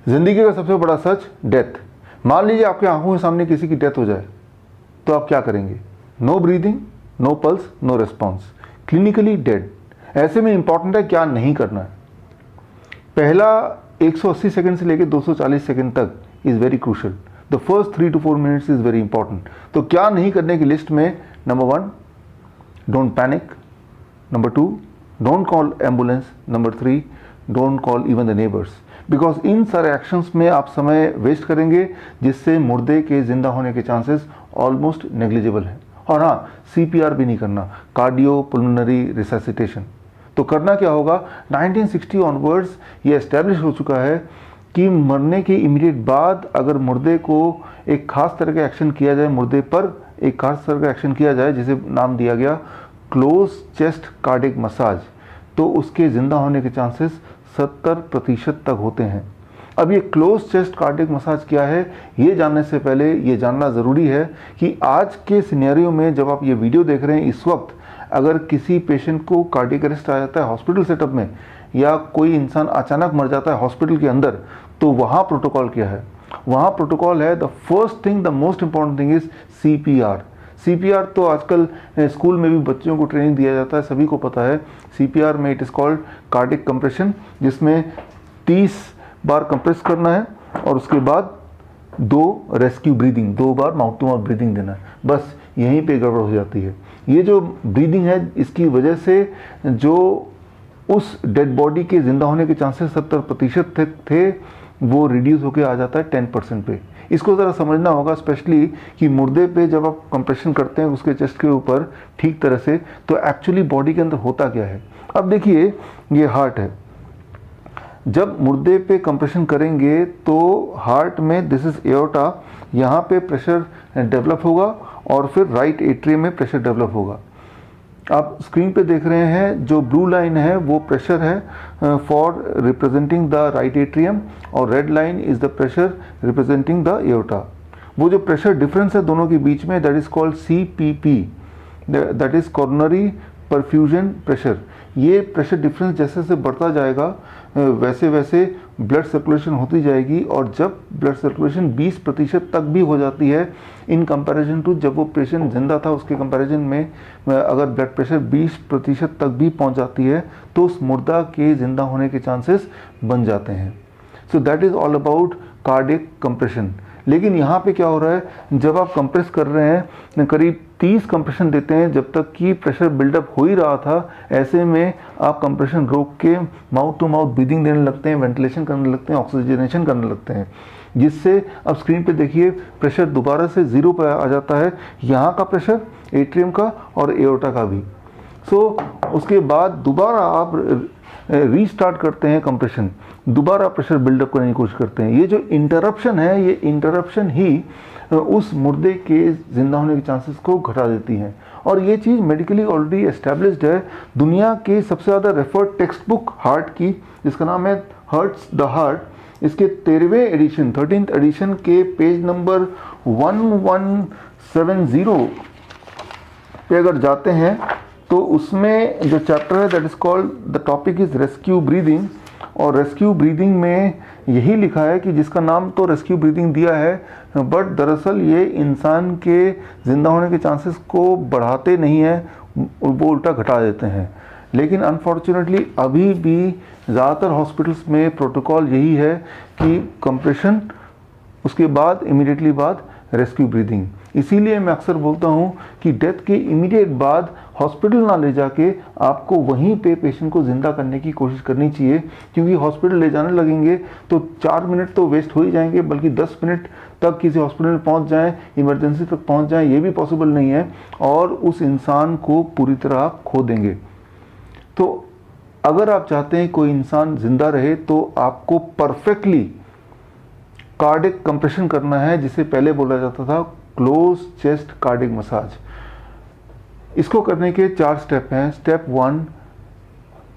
ज़िंदगी का सबसे बड़ा सच, डेथ। मान लीजिए आपके आंखों के सामने किसी की डेथ हो जाए तो आप क्या करेंगे? No breathing, no pulse, no response, clinically dead. ऐसे में इंपॉर्टेंट है क्या नहीं करना है। पहला 180 सेकंड से लेकर 240 सेकंड तक is very crucial. The first 3 to 4 minutes is very important. तो क्या नहीं करने की लिस्ट में, number 1, don't panic. Number 2, don't call ambulance. Number 3, don't call even the neighbours. Because in सारे एक्शंस में आप समय वेस्ट करेंगे जिससे मुर्दे के जिंदा होने के चांसेस ऑलमोस्ट नेग्लिजिबल हैं। और हाँ, CPR भी नहीं करना, कार्डियो पुल्मोनरी रिससिटेशन। तो करना क्या होगा? 1960 ऑनवर्ड्स ये एस्टेब्लिश हो चुका है कि मरने के इमीडिएट बाद अगर मुर्दे को एक खास तरह का एक्शन किया जाए, मुर्दे पर एक खास तरह का एक्शन किया जाए जिसे नाम दिया गया क्लोज चेस्ट कार्डिक मसाज, तो उसके ज़िंदा होने के चांसेस 70% तक होते हैं। अब ये क्लोज चेस्ट कार्डिक मसाज क्या है, ये जानने से पहले ये जानना ज़रूरी है कि आज के सिनेरियो में जब आप ये वीडियो देख रहे हैं इस वक्त, अगर किसी पेशेंट को कार्डिक अरेस्ट आ जाता है हॉस्पिटल सेटअप में, या कोई इंसान अचानक मर जाता है हॉस्पिटल के अंदर, तो वहाँ प्रोटोकॉल क्या है? वहाँ प्रोटोकॉल है, the first thing, the most important thing is CPR। CPR तो आजकल स्कूल में भी बच्चों को ट्रेनिंग दिया जाता है, सभी को पता है। CPR में it is called cardiac compression, जिसमें 30 बार कंप्रेस करना है और उसके बाद 2 रेस्क्यू ब्रीदिंग, 2 बार माउथ टू माउथ ब्रीदिंग देना है। बस यहीं पे गड़बड़ हो जाती है। ये जो ब्रीदिंग है, इसकी वजह से जो उस डेड बॉडी के ज़िंदा होने के चांसेस 70% थे वो रिड्यूस होकर आ जाता है 10% पे। इसको ज़रा समझना होगा, स्पेशली कि मुर्दे पे जब आप कंप्रेशन करते हैं उसके चेस्ट के ऊपर ठीक तरह से, तो एक्चुअली बॉडी के अंदर होता क्या है। अब देखिए, ये हार्ट है। जब मुर्दे पे कंप्रेशन करेंगे तो हार्ट में, दिस इज एओर्टा, यहाँ पे प्रेशर डेवलप होगा और फिर राइट एट्रियम में प्रेशर डेवलप होगा। आप स्क्रीन पे देख रहे हैं जो ब्लू लाइन है वो प्रेशर है for representing the right atrium, और red line is the pressure representing the aorta. वो जो प्रेशर डिफरेंस है दोनों के बीच में, that is called CPP, that is coronary perfusion pressure. ये प्रेशर डिफरेंस जैसे जैसे बढ़ता जाएगा वैसे वैसे ब्लड सर्कुलेशन होती जाएगी, और जब ब्लड सर्कुलेशन 20% तक भी हो जाती है इन कंपैरिजन टू जब वो पेशेंट जिंदा था, उसके कंपैरिजन में अगर ब्लड प्रेशर 20% तक भी पहुंच जाती है तो उस मुर्दा के जिंदा होने के चांसेस बन जाते हैं। So that is all about cardiac compression. लेकिन यहाँ पे क्या हो रहा है, जब आप कंप्रेस कर रहे हैं, करीब 30 कंप्रेशन देते हैं जब तक कि प्रेशर बिल्डअप हो ही रहा था, ऐसे में आप कंप्रेशन रोक के माउथ टू माउथ ब्रीदिंग देने लगते हैं, वेंटिलेशन करने लगते हैं, ऑक्सीजनेशन करने लगते हैं, जिससे अब स्क्रीन पे देखिए प्रेशर दोबारा से 0 पर आ जाता है, यहाँ का प्रेशर, एट्रियम का और एओर्टा का भी। सो उसके बाद दोबारा आप रीस्टार्ट करते हैं कंप्रेशन, दोबारा प्रेशर बिल्डअप करने की कोशिश करते हैं। ये जो इंटरप्शन है, ये इंटरप्शन ही उस मुर्दे के जिंदा होने के चांसेस को घटा देती हैं, और ये चीज़ मेडिकली ऑलरेडी एस्टेब्लिश्ड है। दुनिया के सबसे ज़्यादा रेफर्ड टेक्स्ट बुक हार्ट की, जिसका नाम है हर्ट्स द हार्ट, इसके 13वें एडिशन, 13th एडिशन के पेज नंबर 1170 पे अगर जाते हैं तो उसमें जो चैप्टर है that is called, the topic is rescue breathing, और रेस्क्यू ब्रीदिंग में यही लिखा है कि जिसका नाम तो रेस्क्यू ब्रीदिंग दिया है, बट दरअसल ये इंसान के ज़िंदा होने के चांसेस को बढ़ाते नहीं है, वो उल्टा घटा देते हैं। लेकिन अनफॉर्चुनेटली अभी भी ज़्यादातर हॉस्पिटल्स में प्रोटोकॉल यही है कि कंप्रेशन, उसके बाद इमीडिएटली बाद रेस्क्यू ब्रीदिंग। इसीलिए मैं अक्सर बोलता हूँ कि डेथ के इमीडिएट बाद हॉस्पिटल ना ले जाके आपको वहीं पे पेशेंट को ज़िंदा करने की कोशिश करनी चाहिए, क्योंकि हॉस्पिटल ले जाने लगेंगे तो 4 मिनट तो वेस्ट हो ही जाएंगे, बल्कि 10 मिनट तक किसी हॉस्पिटल में पहुँच जाएँ, इमरजेंसी तक पहुँच जाएँ, ये भी पॉसिबल नहीं है, और उस इंसान को पूरी तरह आप खो देंगे। तो अगर आप चाहते हैं कोई इंसान ज़िंदा रहे तो आपको परफेक्टली कार्डिक कंप्रेशन करना है, जिसे पहले बोला जाता था क्लोज चेस्ट कार्डिक मसाज। इसको करने के 4 स्टेप हैं। Step 1,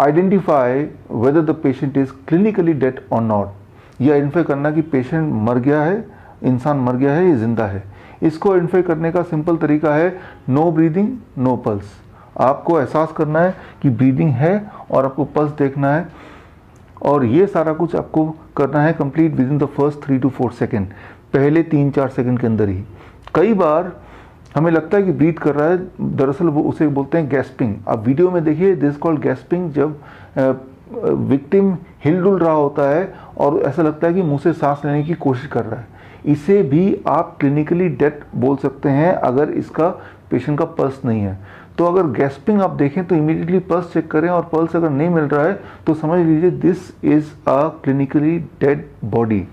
identify whether the patient is clinically dead और नॉट। ये आइडेंटिफाई करना कि पेशेंट मर गया है, इंसान मर गया है, ये जिंदा है। इसको आइडेंटिफाई करने का सिंपल तरीका है नो ब्रीदिंग, नो पल्स। आपको एहसास करना है कि ब्रीदिंग है और आपको पल्स देखना है, और ये सारा कुछ आपको करना है complete with in the first 3 to 4 second, पहले 3-4 सेकेंड के अंदर ही। कई बार हमें लगता है कि ब्रीथ कर रहा है, दरअसल वो उसे बोलते हैं गैस्पिंग। आप वीडियो में देखिए, दिस कॉल्ड गैस्पिंग, जब विक्टिम हिलडुल रहा होता है और ऐसा लगता है कि मुंह से सांस लेने की कोशिश कर रहा है। इसे भी आप क्लिनिकली डेथ बोल सकते हैं अगर इसका पेशेंट का पल्स नहीं है। तो अगर गैस्पिंग आप देखें तो इमीडिएटली पल्स चेक करें, और पल्स अगर नहीं मिल रहा है तो समझ लीजिए this is a clinically dead body.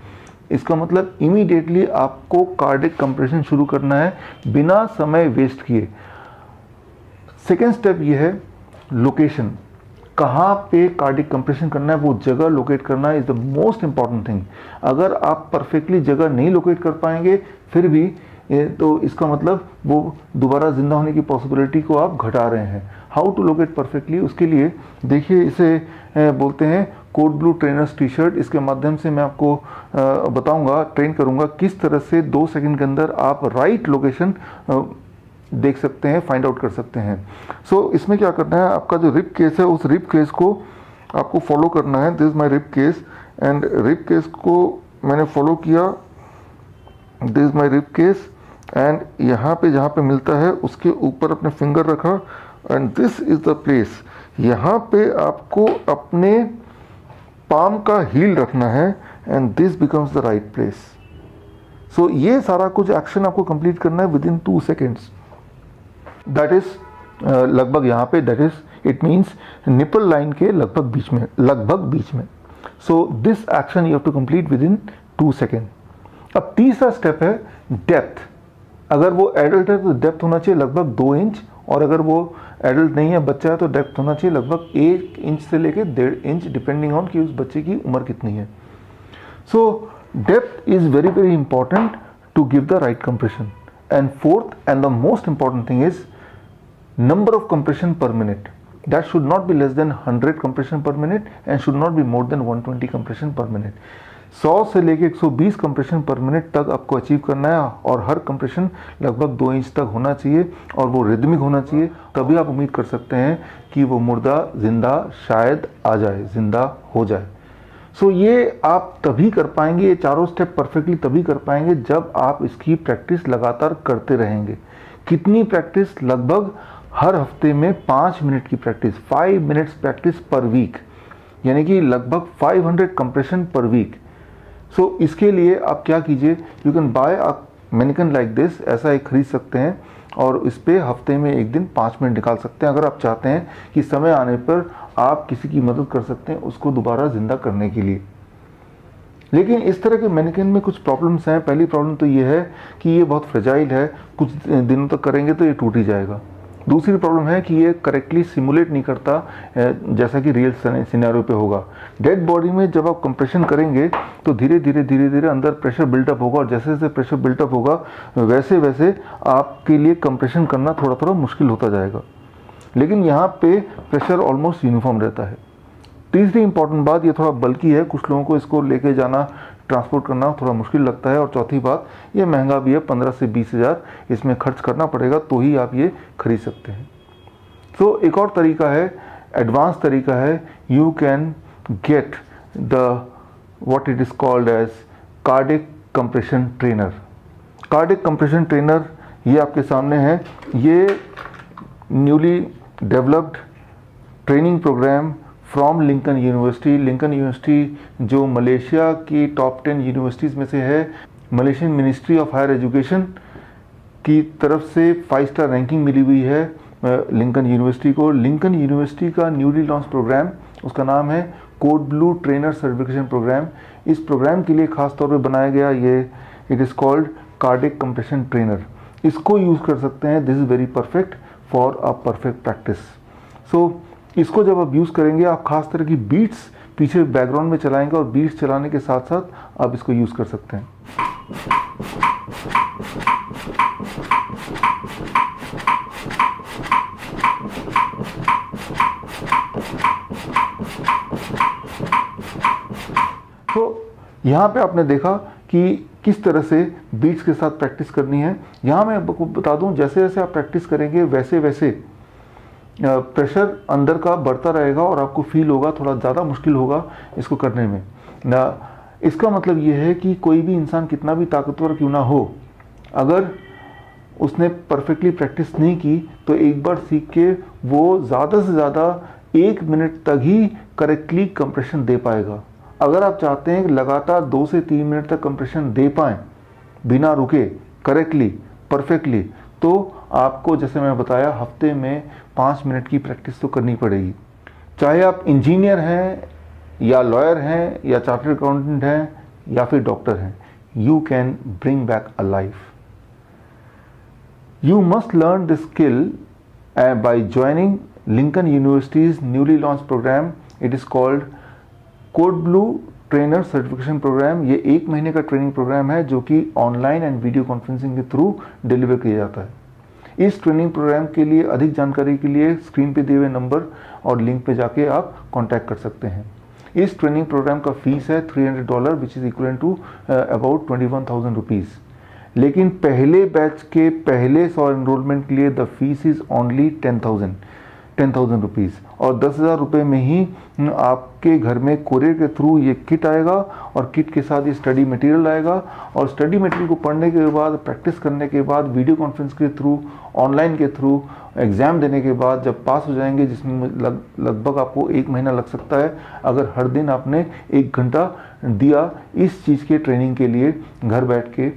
इसका मतलब इमीडिएटली आपको कार्डियक कंप्रेशन शुरू करना है बिना समय वेस्ट किए। सेकेंड स्टेप ये है लोकेशन, कहाँ पे कार्डियक कंप्रेशन करना है, वो जगह लोकेट करना is the most important thing. अगर आप परफेक्टली जगह नहीं लोकेट कर पाएंगे फिर भी तो इसका मतलब वो दोबारा जिंदा होने की पॉसिबिलिटी को आप घटा रहे हैं। हाउ टू लोकेट परफेक्टली, उसके लिए देखिए इसे बोलते हैं code blue trainers T shirt. इसके माध्यम से मैं आपको बताऊंगा, ट्रेन करूंगा किस तरह से 2 सेकंड के अंदर आप राइट लोकेशन देख सकते हैं, फाइंड आउट कर सकते हैं। सो इसमें क्या करना है, आपका जो रिब केस है उस रिब केस को आपको फॉलो करना है। This is my rib cage and rib cage को मैंने फॉलो किया। This is my rib cage and यहाँ पे जहाँ पे मिलता है उसके ऊपर अपने फिंगर रखा and this is the place. यहाँ पे आपको अपने पाम का हील रखना है and this becomes the right place. So ये सारा कुछ एक्शन आपको कंप्लीट करना है within 2 seconds. That is लगभग यहाँ पे, that is it means nipple line के लगभग बीच में। So this action you have to complete within 2 second. अब तीसरा स्टेप है डेप्थ। अगर वो एडल्ट है तो डेप्थ होना चाहिए लगभग 2 इंच, और अगर वो एडल्ट नहीं है, बच्चा है, तो डेप्थ होना चाहिए लगभग 1 इंच से लेकर 1.5 इंच, डिपेंडिंग ऑन कि उस बच्चे की उम्र कितनी है। So depth is very very important to give the right compression. And fourth and the most important thing is number of compression per minute. That should not be less than 100 compression per minute and should not be more than 120 compression per minute. 100 से लेके 120 compression पर minute तक आपको achieve करना है, और हर compression लगभग 2 inch तक होना चाहिए और वो रिदमिक होना चाहिए। तभी आप उम्मीद कर सकते हैं कि वो मुर्दा जिंदा शायद आ जाए, जिंदा हो जाए। सो ये आप तभी कर पाएंगे, ये चारों स्टेप परफेक्टली तभी कर पाएंगे जब आप इसकी प्रैक्टिस लगातार करते रहेंगे। कितनी प्रैक्टिस? लगभग हर हफ्ते में 5 मिनट की practice, 5 minutes practice per week, यानी कि लगभग 500 कंप्रेशन पर वीक। सो इसके लिए आप क्या कीजिए, you can buy a mannequin like this, ऐसा एक खरीद सकते हैं और इस पे हफ्ते में एक दिन 5 मिनट निकाल सकते हैं। अगर आप चाहते हैं कि समय आने पर आप किसी की मदद कर सकते हैं उसको दोबारा जिंदा करने के लिए। लेकिन इस तरह के मैनिकन में कुछ प्रॉब्लम्स हैं। पहली प्रॉब्लम तो ये है कि ये बहुत फ्रेजाइल है, कुछ दिनों तक करेंगे तो ये टूट ही जाएगा। दूसरी प्रॉब्लम है कि ये करेक्टली सिमुलेट नहीं करता जैसा कि रियल सिनेरियो पे होगा। डेड बॉडी में जब आप कंप्रेशन करेंगे तो धीरे धीरे अंदर प्रेशर बिल्टअप होगा, और जैसे जैसे प्रेशर बिल्टअप होगा वैसे वैसे आपके लिए कंप्रेशन करना थोड़ा थोड़ा मुश्किल होता जाएगा। लेकिन यहाँ पे प्रेशर ऑलमोस्ट यूनिफॉर्म रहता है। तीसरी इंपॉर्टेंट बात, ये थोड़ा बल्कि है, कुछ लोगों को इसको लेके जाना, ट्रांसपोर्ट करना थोड़ा मुश्किल लगता है। और चौथी बात, ये महंगा भी है, 15 से 20 हज़ार इसमें खर्च करना पड़ेगा तो ही आप ये खरीद सकते हैं। तो एक और तरीका है, एडवांस तरीका है, you can get the what it is called as cardiac compression trainer. Cardiac compression trainer ये आपके सामने है। ये newly developed training programme from Lincoln University. Lincoln University जो मलेशिया की टॉप 10 यूनिवर्सिटीज़ में से है। Malaysian Ministry of Higher Education की तरफ से 5 स्टार रैंकिंग मिली हुई है लिंकन यूनिवर्सिटी को। लिंकन यूनिवर्सिटी का न्यूली लॉन्च प्रोग्राम, उसका नाम है code blue trainer certification program. इस प्रोग्राम के लिए खास तौर पे बनाया गया ये, it is called cardiac compression trainer. इसको यूज़ कर सकते हैं। This is very perfect for a perfect practice. So इसको जब आप यूज़ करेंगे, आप खास तरह की बीट्स पीछे बैकग्राउंड में चलाएंगे और बीट्स चलाने के साथ साथ आप इसको यूज़ कर सकते हैं। तो यहाँ पे आपने देखा कि किस तरह से बीट्स के साथ प्रैक्टिस करनी है। यहाँ मैं आपको बता दूं, जैसे जैसे आप प्रैक्टिस करेंगे वैसे वैसे प्रेशर अंदर का बढ़ता रहेगा और आपको फील होगा थोड़ा ज़्यादा मुश्किल होगा इसको करने में ना। इसका मतलब ये है कि कोई भी इंसान कितना भी ताकतवर क्यों ना हो, अगर उसने परफेक्टली प्रैक्टिस नहीं की तो एक बार सीख के वो ज़्यादा से ज़्यादा 1 मिनट तक ही करेक्टली कंप्रेशन दे पाएगा। अगर आप चाहते हैं कि लगातार 2 से 3 मिनट तक कंप्रेशन दे पाएँ बिना रुके, करेक्टली, परफेक्टली, तो आपको जैसे मैं बताया हफ्ते में 5 मिनट की प्रैक्टिस तो करनी पड़ेगी। चाहे आप इंजीनियर हैं या लॉयर हैं या चार्टर्ड अकाउंटेंट हैं या फिर डॉक्टर हैं, you can bring back a life. You must learn this skill by joining Lincoln University's newly launched program. It is called Code Blue Trainer Certification Program. ये 1 महीने का ट्रेनिंग प्रोग्राम है जो कि ऑनलाइन एंड वीडियो कॉन्फ्रेंसिंग के through deliver किया जाता है। इस ट्रेनिंग प्रोग्राम के लिए अधिक जानकारी के लिए स्क्रीन पे दिए हुए नंबर और लिंक पे जाके आप कॉन्टैक्ट कर सकते हैं। इस ट्रेनिंग प्रोग्राम का फीस है $300 which is equal to about 21,000 rupees. लेकिन पहले बैच के पहले 100 एनरोलमेंट के लिए the fees is only 10,000 rupees और 10,000 रुपये में ही आपके घर में कोरियर के थ्रू ये किट आएगा और किट के साथ ये स्टडी मटेरियल आएगा और स्टडी मटेरियल को पढ़ने के बाद, प्रैक्टिस करने के बाद, वीडियो कॉन्फ्रेंस के थ्रू, ऑनलाइन के थ्रू, एग्ज़ाम देने के बाद जब पास हो जाएंगे, जिसमें लगभग आपको 1 महीना लग सकता है अगर हर दिन आपने 1 घंटा दिया इस चीज़ के ट्रेनिंग के लिए घर बैठ के,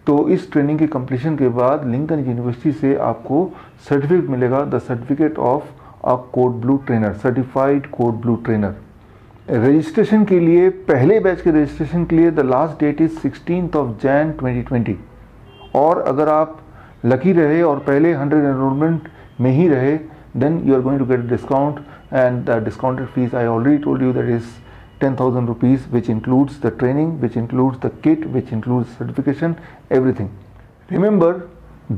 तो इस ट्रेनिंग के कंप्लीशन के बाद लिंकन यूनिवर्सिटी से आपको सर्टिफिकेट मिलेगा, the certificate of a code blue trainer, certified code blue trainer. Registration के लिए, पहले बैच के रजिस्ट्रेशन के लिए the last date is 16 Jan 2020 और अगर आप लकी रहे और पहले 100 एनरोलमेंट में ही रहे then you are going to get discount and the discounted fees I already told you that is 10,000 rupees, which includes the training, which includes the kit, which includes certification, everything. Remember,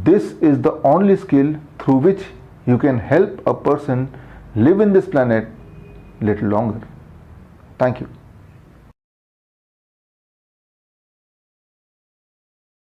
this is the only skill through which you can help a person live in this planet little longer. Thank you.